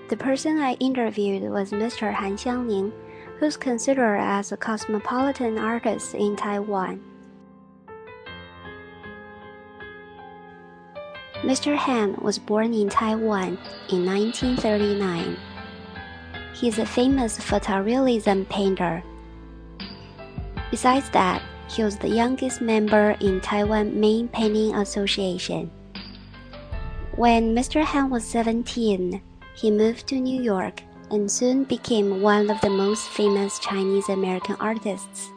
The person I interviewed was Mr. Han Xiangning, who's considered as a cosmopolitan artist in Taiwan. Mr. Han was born in Taiwan in 1939. He's a famous photorealism painter. Besides that, he was the youngest member in Taiwan Main Painting Association. When Mr. Han was 17, he moved to New York and soon became one of the most famous Chinese American artists.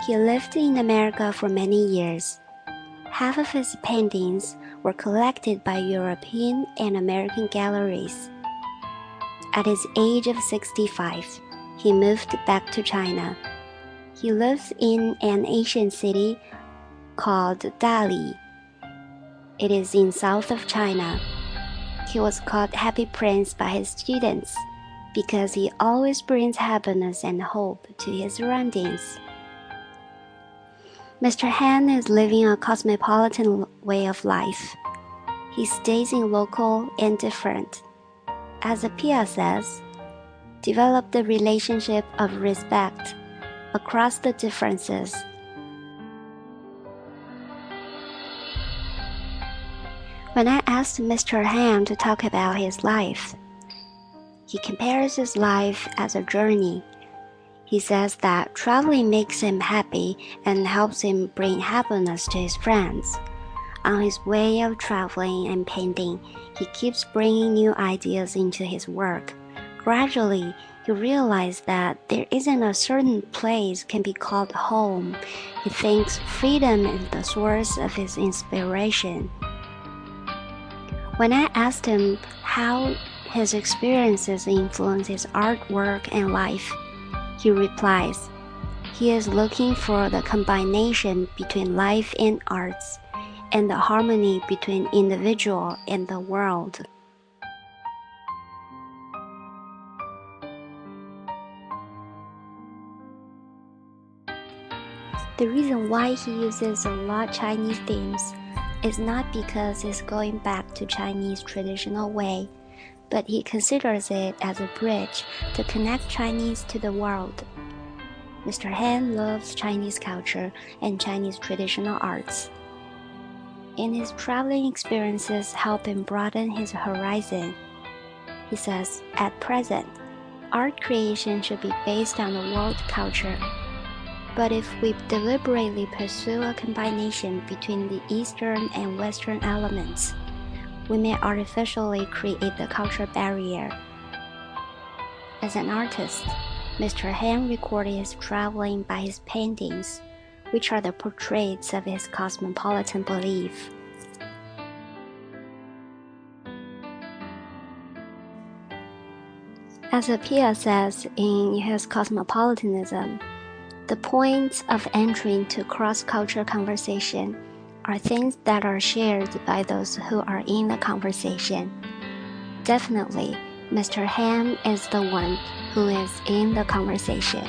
He lived in America for many years. Half of his paintings were collected by European and American galleries. At his age of 65, he moved back to China. He lives in an Asian city called Dali. It is in south of China. He was called Happy Prince by his students because he always brings happiness and hope to his surroundings. Mr. Han is living a cosmopolitan way of life. He stays in local and different. As Appiah says, develop the relationship of respect across the differences. When I asked Mr. Han to talk about his life, he compares his life as a journey. He says that traveling makes him happy and helps him bring happiness to his friends. On his way of traveling and painting, he keeps bringing new ideas into his work. Gradually, he realized that there isn't a certain place can be called home. He thinks freedom is the source of his inspiration. When I asked him how his experiences influence his artwork and life, he replies, he is looking for the combination between life and arts, and the harmony between individual and the world. The reason why he uses a lot Chinese themes is not because he's going back to Chinese traditional way, but he considers it as a bridge to connect Chinese to the world. Mr. Han loves Chinese culture and Chinese traditional arts. And his traveling experiences help him broaden his horizon. He says, at present, art creation should be based on the world culture. But if we deliberately pursue a combination between the Eastern and Western elements, we may artificially create the cultural barrier. As an artist, Mr. Han recorded his traveling by his paintings, which are the portraits of his cosmopolitan belief. As Appiah says in his Cosmopolitanism, the points of entry into cross-cultural conversation are things that are shared by those who are in the conversation. Definitely, Mr. Han is the one who is in the conversation.